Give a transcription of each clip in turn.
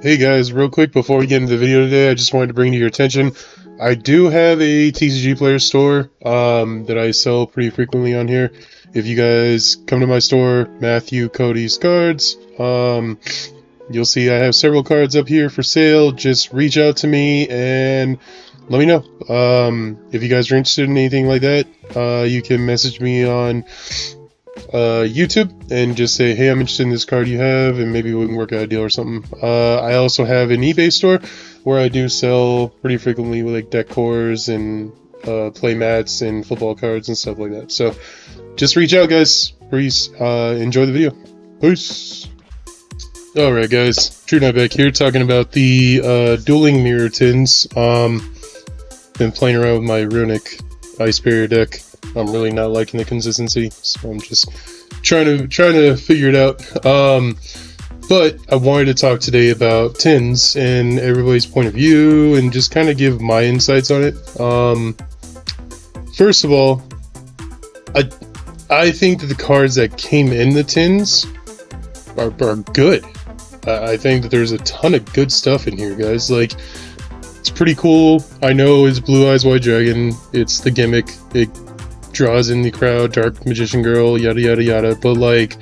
Hey guys, real quick before we get into the video today, I just wanted to bring to your attention, I do have a TcgPlayer Store that I sell pretty frequently on here. If you guys come to my store, MatthewCodysCards, you'll see I have several cards up here for sale. Just reach out to me and let me know. If you guys are interested in anything like that, you can message me on YouTube and just say, hey, I'm interested in this card you have, and maybe we can work out a deal or something. I also have an eBay store where I do sell pretty frequently with like deck cores and play mats and football cards and stuff like that. So just reach out, guys. Please enjoy the video. Peace. Alright guys, True Knight back here talking about the Dueling mirror tins. Been playing around with my Runic Ice Barrier deck. I'm really not liking the consistency, so I'm just trying to figure it out. But I wanted to talk today about tins and everybody's point of view and just kind of give my insights on it. First of all, I think that the cards that came in the tins are good. I think that there's a ton of good stuff in here, guys. Like, it's pretty cool. I know it's Blue Eyes White Dragon. It's the gimmick. It draws in the crowd, Dark Magician Girl, yada yada yada, but like,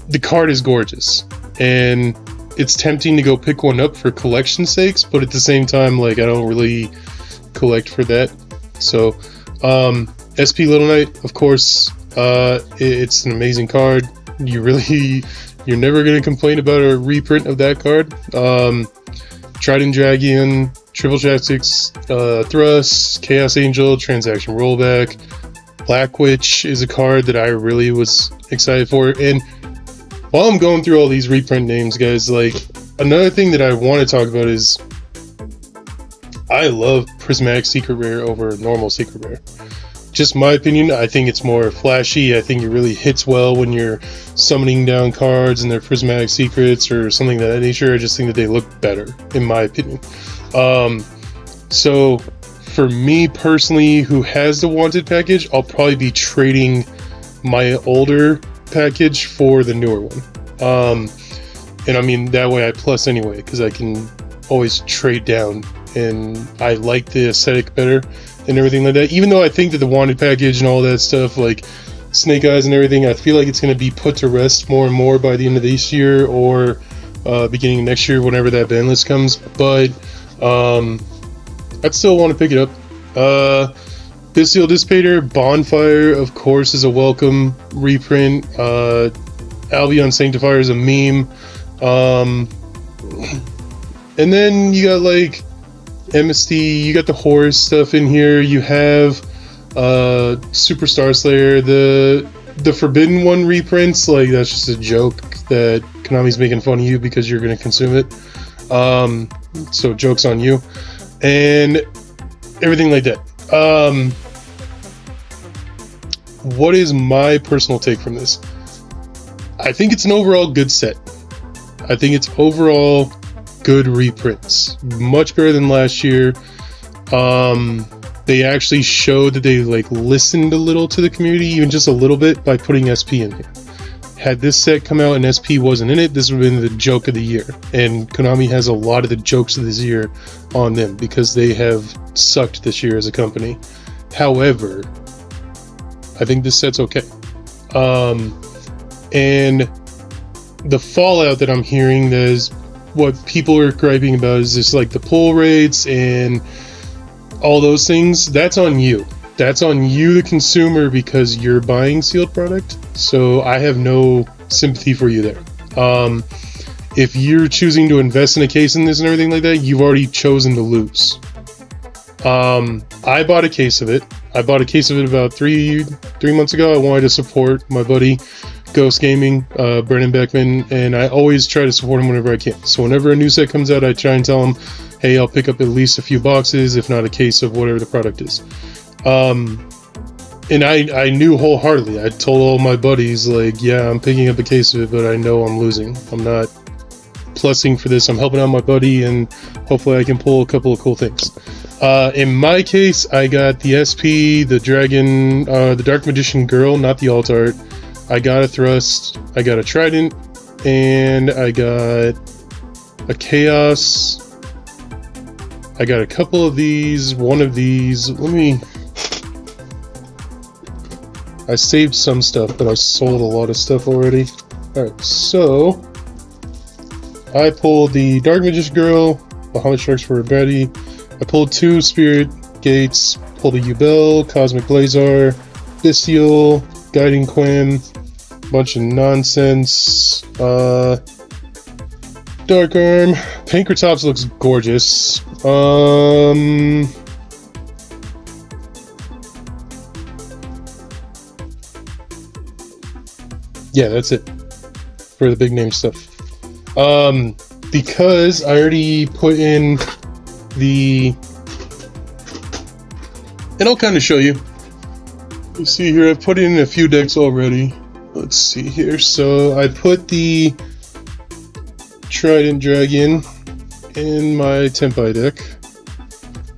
the card is gorgeous and it's tempting to go pick one up for collection sakes, but at the same time, like, I don't really collect for that. So SP Little Knight, of course, it's an amazing card. You're never going to complain about a reprint of that card. Trident Dragon, Triple Tactics, Thrust, Chaos Angel, Transaction Rollback, Black Witch is a card that I really was excited for. And while I'm going through all these reprint names, guys, like, another thing that I want to talk about is I love Prismatic Secret Rare over normal Secret Rare. Just my opinion, I think it's more flashy. I think it really hits well when you're summoning down cards and they're Prismatic Secrets or something of that nature. I just think that they look better, in my opinion. So for me personally, who has the Wanted package, I'll probably be trading my older package for the newer one. And I mean, that way I plus anyway, because I can always trade down, and I like the aesthetic better and everything like that. Even though I think that the Wanted package and all that stuff, like Snake Eyes and everything, I feel like it's going to be put to rest more and more by the end of this year or beginning of next year, whenever that ban list comes. But I'd still want to pick it up. Bystial Dissipator, Bonfire, of course, is a welcome reprint. Albion Sanctifier is a meme. And then you got like MST, you got the Horus stuff in here. You have Superstar Slayer, the Forbidden One reprints. Like, that's just a joke that Konami's making fun of you because you're going to consume it. So joke's on you. And everything like that. What is my personal take from this? I think it's an overall good set. I think it's overall good reprints. Much better than last year. They actually showed that they like listened a little to the community, even just a little bit, by putting SP in here. Had this set come out and SP wasn't in it, this would have been the joke of the year. And Konami has a lot of the jokes of this year on them because they have sucked this year as a company. However, I think this set's okay. And the fallout that I'm hearing, is what people are griping about, is just like the pull rates and all those things. That's on you. That's on you, the consumer, because you're buying sealed product. So I have no sympathy for you there. If you're choosing to invest in a case in this and everything like that, you've already chosen to lose. I bought a case of it. I bought a case of it about three months ago. I wanted to support my buddy Ghost Gaming, Brennan Beckman, and I always try to support him whenever I can. So whenever a new set comes out, I try and tell him, hey, I'll pick up at least a few boxes, if not a case of whatever the product is. And I knew wholeheartedly. I told all my buddies, like, yeah, I'm picking up a case of it, but I know I'm losing. I'm not plussing for this. I'm helping out my buddy, and hopefully I can pull a couple of cool things. In my case, I got the SP, the Dragon, the Dark Magician Girl, not the alt art. I got a Thrust, I got a Trident, and I got a Chaos. I got a couple of these, one of these. I saved some stuff, but I sold a lot of stuff already. Alright, so I pulled the Dark Magician Girl, Bahamut Sharks for a Betty. I pulled 2 Spirit Gates, pulled a Yubel, Cosmic Blazar, Bestial, Guiding Quim, bunch of nonsense. Dark Arm. Pankratops looks gorgeous. Yeah, that's it for the big name stuff. Because I already put in the, and I'll kind of show you. You see here, I've put in a few decks already. Let's see here. So I put the Trident Dragon in my Tempai deck.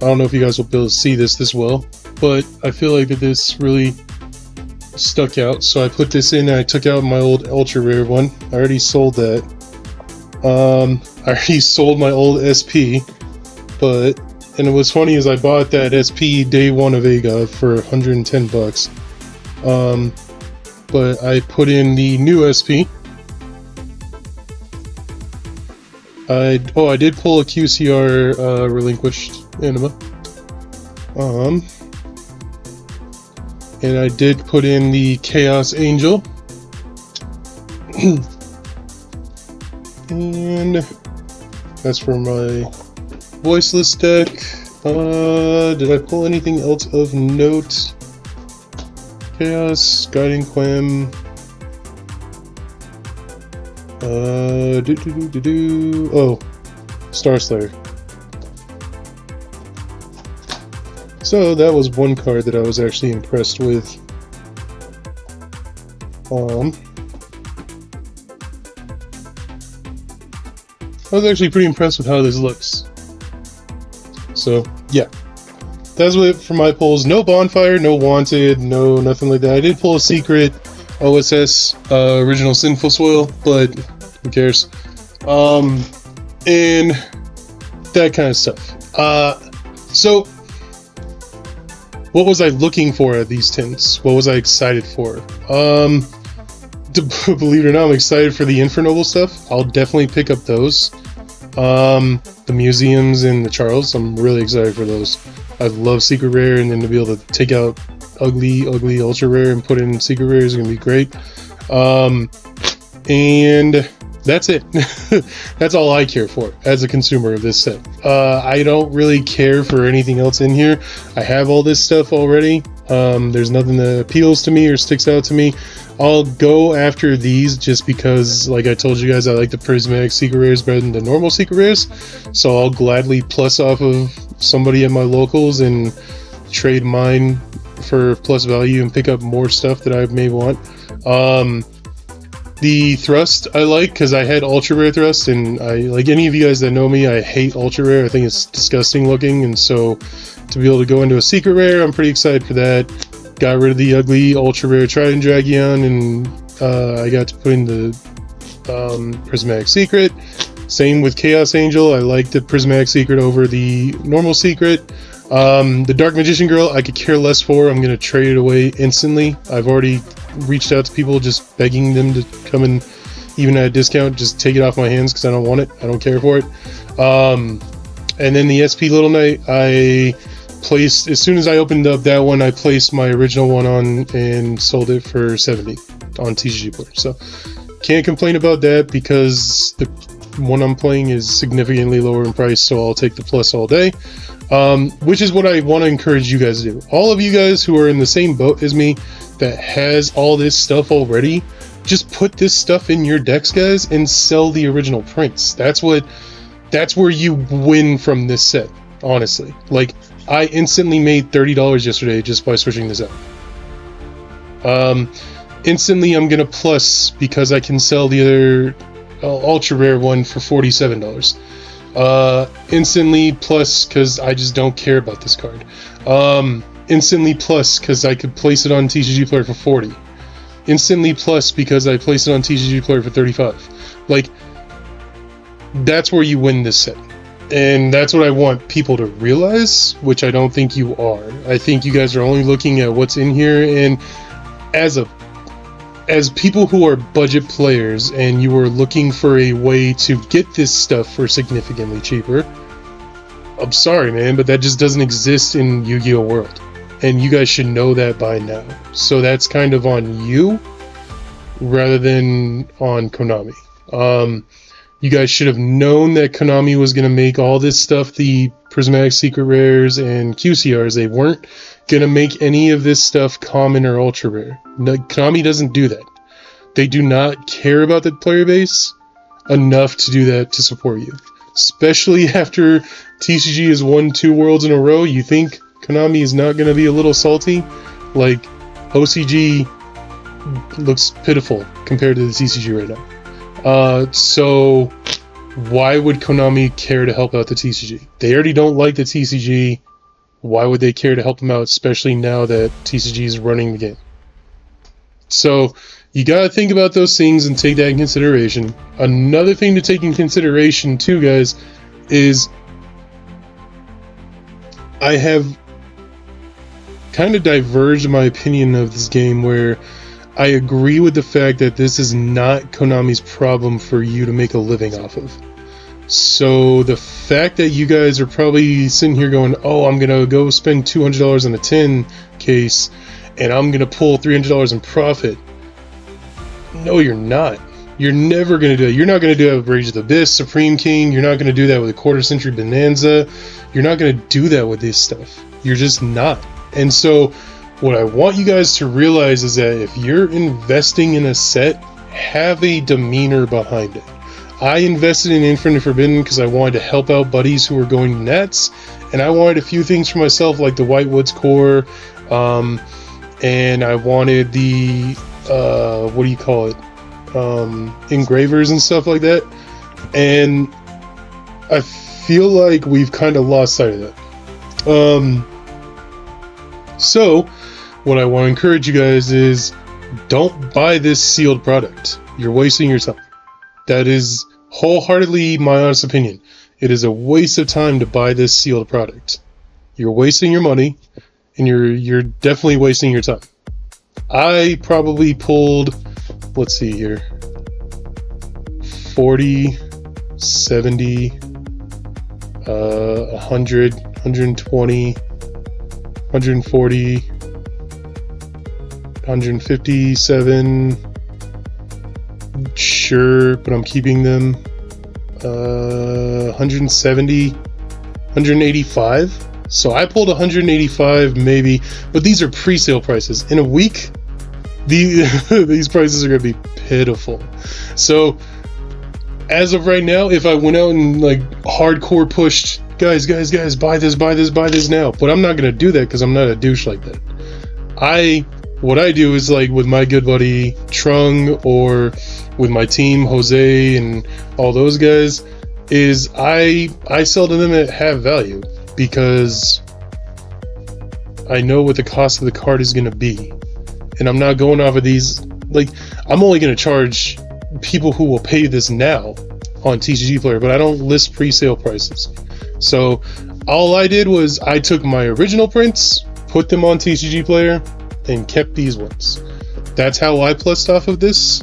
I don't know if you guys will be able to see this well, but I feel like that this really stuck out. So I put this in and I took out my old ultra rare one. I already sold that. I already sold my old SP, and what's funny is I bought that SP day 1 of AGOV for 110 bucks. But I put in the new SP. I did pull a QCR relinquished anima. And I did put in the Chaos Angel. And that's for my voiceless deck. Did I pull anything else of note? Chaos, Guiding Quim. Oh, Star Slayer. So that was one card that I was actually impressed with. I was actually pretty impressed with how this looks. So yeah, that's it for my pulls. No Bonfire, no Wanted, no nothing like that. I did pull a secret OSS original Sinful Soil, but who cares? And that kind of stuff. So what was I looking for at these tints? What was I excited for? Believe it or not, I'm excited for the Infernoble stuff. I'll definitely pick up those. The museums and the Charles, I'm really excited for those. I love Secret Rare, and then to be able to take out ugly Ultra Rare and put in Secret Rare is going to be great. And that's it. That's all I care for as a consumer of this set. I don't really care for anything else in here. I have all this stuff already. There's nothing that appeals to me or sticks out to me. I'll go after these just because, like I told you guys, I like the prismatic secret rares better than the normal secret rares. So I'll gladly plus off of somebody at my locals and trade mine for plus value and pick up more stuff that I may want. The thrust I like because I had ultra rare thrust, and I, like any of you guys that know me, I hate ultra rare. I think it's disgusting looking, and so to be able to go into a secret rare, I'm pretty excited for that. Got rid of the ugly ultra rare Trident Dragon, and I got to put in the prismatic secret. Same with Chaos Angel. I like the prismatic secret over the normal secret. The Dark Magician Girl I could care less for. I'm gonna trade it away instantly. I've already reached out to people just begging them to come and, even at a discount, just take it off my hands because I don't want it. I don't care for it. And then the SP Little Knight, I placed, as soon as I opened up that one, I placed my original one on and sold it for 70 on TcgPlayer. So can't complain about that because the one I'm playing is significantly lower in price, so I'll take the plus all day. Which is what I want to encourage you guys to do. All of you guys who are in the same boat as me that has all this stuff already, just put this stuff in your decks, guys, and sell the original prints. That's where you win from this set, honestly. Like, I instantly made $30 yesterday just by switching this out. Instantly I'm gonna plus because I can sell the other ultra rare one for $47. Instantly plus because I just don't care about this card. Instantly plus because I could place it on TcgPlayer for 40. Instantly plus because I placed it on TcgPlayer for 35. Like, that's where you win this set. And that's what I want people to realize, which I don't think you are. I think you guys are only looking at what's in here, and as people who are budget players and you are looking for a way to get this stuff for significantly cheaper, I'm sorry, man, but that just doesn't exist in Yu-Gi-Oh! World. And you guys should know that by now. So that's kind of on you rather than on Konami. You guys should have known that Konami was going to make all this stuff, the Prismatic Secret Rares and QCRs. They weren't going to make any of this stuff common or ultra rare. No, Konami doesn't do that. They do not care about the player base enough to do that to support you. Especially after TCG has won 2 worlds in a row, you think Konami is not going to be a little salty? Like, OCG looks pitiful compared to the TCG right now. So why would Konami care to help out the TCG? They already don't like the TCG. Why would they care to help them out, especially now that TCG is running the game? So you gotta think about those things and take that in consideration. Another thing to take in consideration too, guys, is I have kind of diverged my opinion of this game, where I agree with the fact that this is not Konami's problem for you to make a living off of. So the fact that you guys are probably sitting here going, oh, I'm going to go spend $200 on a tin case and I'm going to pull $300 in profit. No, you're not. You're never going to do it. You're not going to do that with Rage of the Abyss, Supreme King. You're not going to do that with a Quarter Century Bonanza. You're not going to do that with this stuff. You're just not. And so what I want you guys to realize is that if you're investing in a set, have a demeanor behind it. I invested in Infinite Forbidden because I wanted to help out buddies who were going to Nats, and I wanted a few things for myself, like the White Woods core, and I wanted the, what do you call it, engravers and stuff like that, and I feel like we've kind of lost sight of that. So what I want to encourage you guys is, don't buy this sealed product. You're wasting your time. That is wholeheartedly my honest opinion. It is a waste of time to buy this sealed product. You're wasting your money, and you're definitely wasting your time. I probably pulled, let's see here, 40, 70, 100, 120, 140, 157, sure, but I'm keeping them. 170, 185. So I pulled 185 maybe, but these are pre-sale prices. In a week, these prices are going to be pitiful. So as of right now, if I went out and like hardcore pushed, guys, buy this now. But I'm not going to do that because I'm not a douche like that. What I do is, like with my good buddy Trung, or with my team Jose and all those guys, is I sell to them at half value, because I know what the cost of the card is going to be, and I'm not going off of these. Like, I'm only going to charge people who will pay this now on TcgPlayer, but I don't list pre-sale prices. So all I did was I took my original prints, put them on TcgPlayer, and kept these ones. That's how I plussed off of this.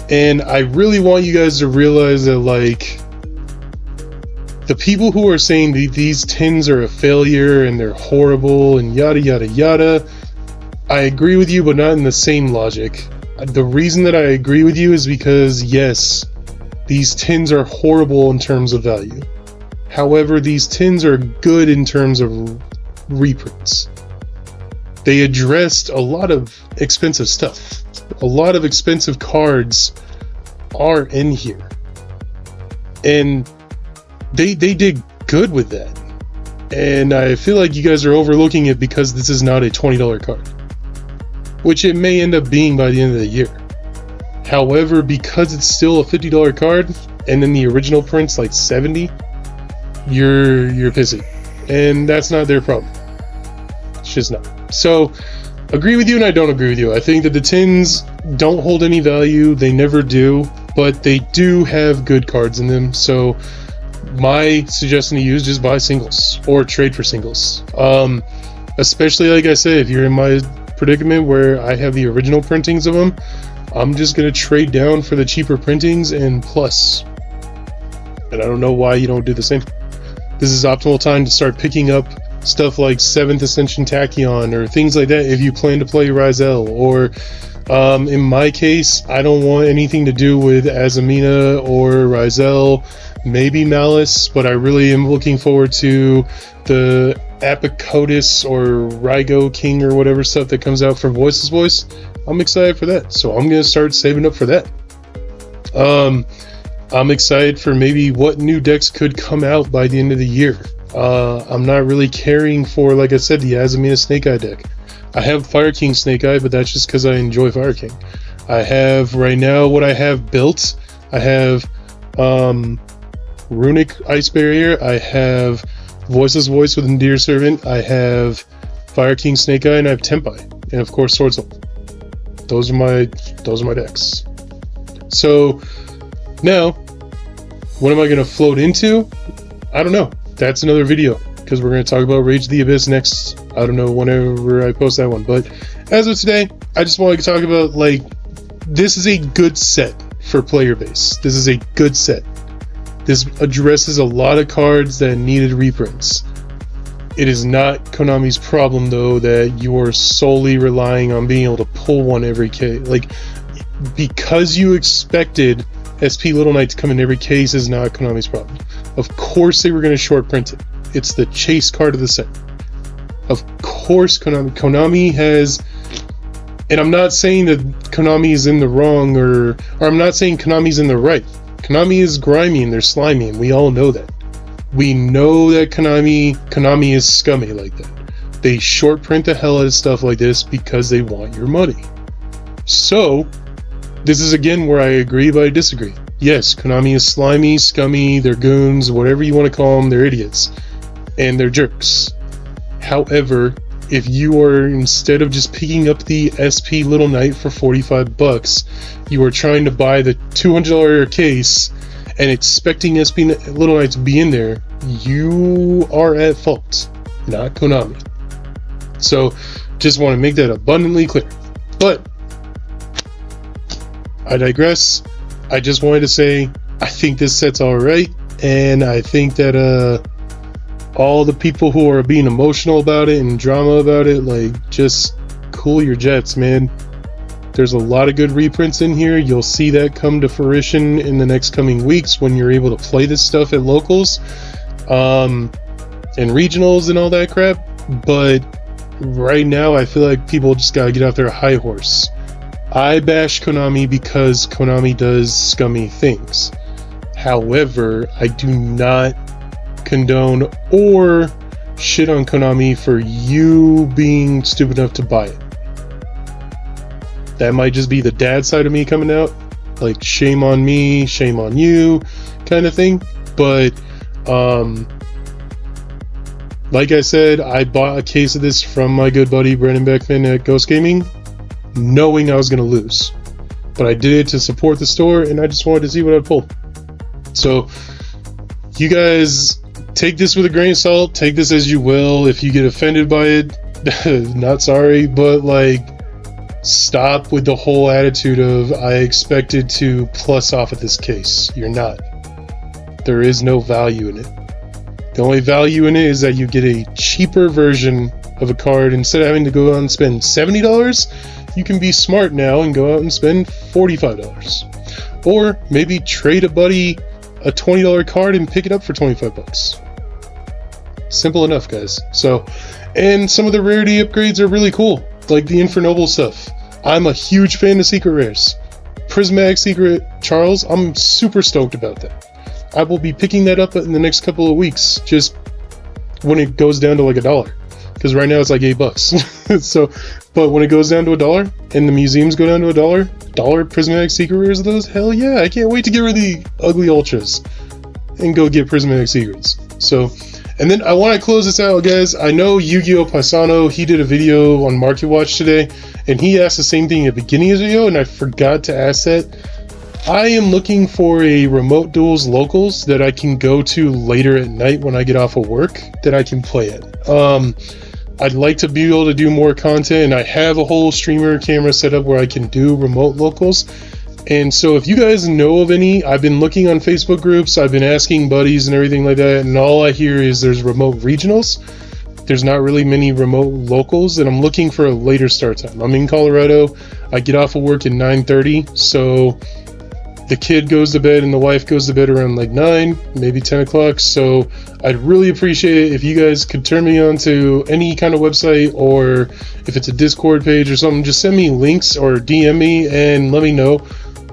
And I really want you guys to realize that, like, the people who are saying these tins are a failure and they're horrible and yada yada yada, I agree with you, but not in the same logic. The reason that I agree with you is because, yes, these tins are horrible in terms of value. However, these tins are good in terms of reprints. They addressed a lot of expensive stuff. A lot of expensive cards are in here. And they did good with that. And I feel like you guys are overlooking it because this is not a $20 card, which it may end up being by the end of the year. However, because it's still a $50 card, and then the original print's like $70, you're pissy. And that's not their problem. It's just not. So, agree with you and I don't agree with you. I think that the tins don't hold any value. They never do. but they do have good cards in them. So my suggestion to you is just buy singles or trade for singles. Especially, like I said, if you're in my predicament where I have the original printings of them, I'm just going to trade down for the cheaper printings and plus. And I don't know why you don't do the same. This is optimal time to start picking up stuff like 7th Ascension Tachyon or things like that if you plan to play Ryzel. Or in my case, I don't want anything to do with Azamina or Ryzel, maybe Malice, but I really am looking forward to the Apicodys or Rygo King or whatever stuff that comes out from Voiceless Voice. I'm excited for that, so I'm going to start saving up for that. I'm excited for maybe what new decks could come out by the end of the year. I'm not really caring for, like I said, the Azamina Snake Eye deck. I have Fire King Snake Eye, but that's just because I enjoy Fire King. I have, right now, what I have built, I have Runic Ice Barrier, I have Voiceless Voice with Endear Servant, I have Fire King Snake Eye, and I have Tempai, and of course Sword Soul. Those are my decks. So now, what am I going to float into? I don't know. That's another video, because we're going to talk about Rage of the Abyss next. I don't know, whenever I post that one. But as of today, I just wanted to talk about, like, this is a good set for player base. This is a good set. This addresses a lot of cards that needed reprints. It is not Konami's problem, though, that you are solely relying on being able to pull one every case. Like, because you expected SP Little Knight to come in every case is not Konami's problem. Of course they were going to short print it. It's the chase card of the set. Of course Konami has... And I'm not saying that Konami is in the wrong, or I'm not saying Konami's in the right. Konami is grimy and they're slimy, and we all know that. We know that Konami is scummy like that. They short print the hell out of stuff like this because they want your money. So, this is again where I agree but I disagree. Yes, Konami is slimy, scummy, they're goons, whatever you want to call them, they're idiots. And they're jerks. However, if you are, instead of just picking up the SP Little Knight for $45, you are trying to buy the $200 case and expecting SP Little Knight to be in there, you are at fault, not Konami. So, just want to make that abundantly clear. But, I digress. I just wanted to say, I think this set's alright, and I think that, all the people who are being emotional about it and drama about it, like, just cool your jets, man. There's a lot of good reprints in here. You'll see that come to fruition in the next coming weeks when you're able to play this stuff at locals, and regionals and all that crap. But right now, I feel like people just gotta get off their high horse. I bash Konami because Konami does scummy things. However, I do not condone or shit on Konami for you being stupid enough to buy it. That might just be the dad side of me coming out, like shame on me, shame on you kind of thing. But like I said, I bought a case of this from my good buddy Brendan Beckman at Ghost Gaming, knowing I was going to lose, but I did it to support the store, and I just wanted to see what I'd pull. So you guys take this with a grain of salt, take this as you will. If you get offended by it, not sorry, but like, stop with the whole attitude of I expected to plus off of this case. You're not. There is no value in it. The only value in it is that you get a cheaper version of a card. Instead of having to go out and spend $70, you can be smart now and go out and spend $45. Or maybe trade a buddy a $20 card and pick it up for $25. Simple enough, guys. So, and some of the rarity upgrades are really cool, like the Infernoble stuff. I'm a huge fan of Secret Rares. Prismatic Secret Charles, I'm super stoked about that. I will be picking that up in the next couple of weeks, just when it goes down to like $1. Because right now it's like $8. So, but when it goes down to $1 and the museums go down to $1 Prismatic Secret Rares of those, hell yeah, I can't wait to get rid of the ugly ultras and go get Prismatic Secrets. So, and then I want to close this out, guys. I know Yu-Gi-Oh! Paisano, he did a video on Market Watch today, and he asked the same thing at the beginning of the video, and I forgot to ask that. I am looking for a remote duels locals that I can go to later at night when I get off of work that I can play it. I'd like to be able to do more content, and I have a whole streamer camera set up where I can do remote locals. And so if you guys know of any, I've been looking on Facebook groups, I've been asking buddies and everything like that, and all I hear is there's remote regionals. There's not really many remote locals, and I'm looking for a later start time. I'm in Colorado. I get off of work at 9:30, so the kid goes to bed and the wife goes to bed around like 9, maybe 10 o'clock. So I'd really appreciate it if you guys could turn me on to any kind of website, or if it's a Discord page or something, just send me links or DM me and let me know.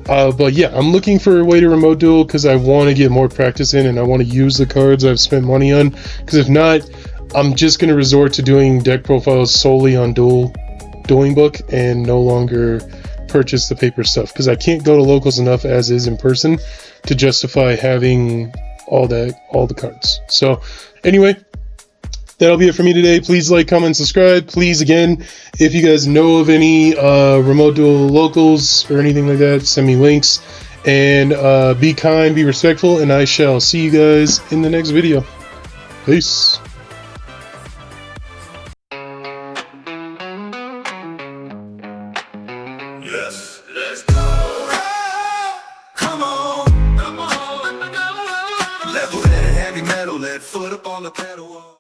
But yeah, I'm looking for a way to remote duel because I want to get more practice in, and I want to use the cards I've spent money on, because if not, I'm just going to resort to doing deck profiles solely on Dueling Book and no longer purchase the paper stuff, because I can't go to locals enough as is in person to justify having all the cards. So anyway, that'll be it for me today. Please like, comment, subscribe. Please, again, if you guys know of any remote duel locals or anything like that, send me links. And be kind, be respectful, and I shall see you guys in the next video. Peace. Yes, let's go. Come on, come on. Level head, heavy metal, lead foot up on the pedal.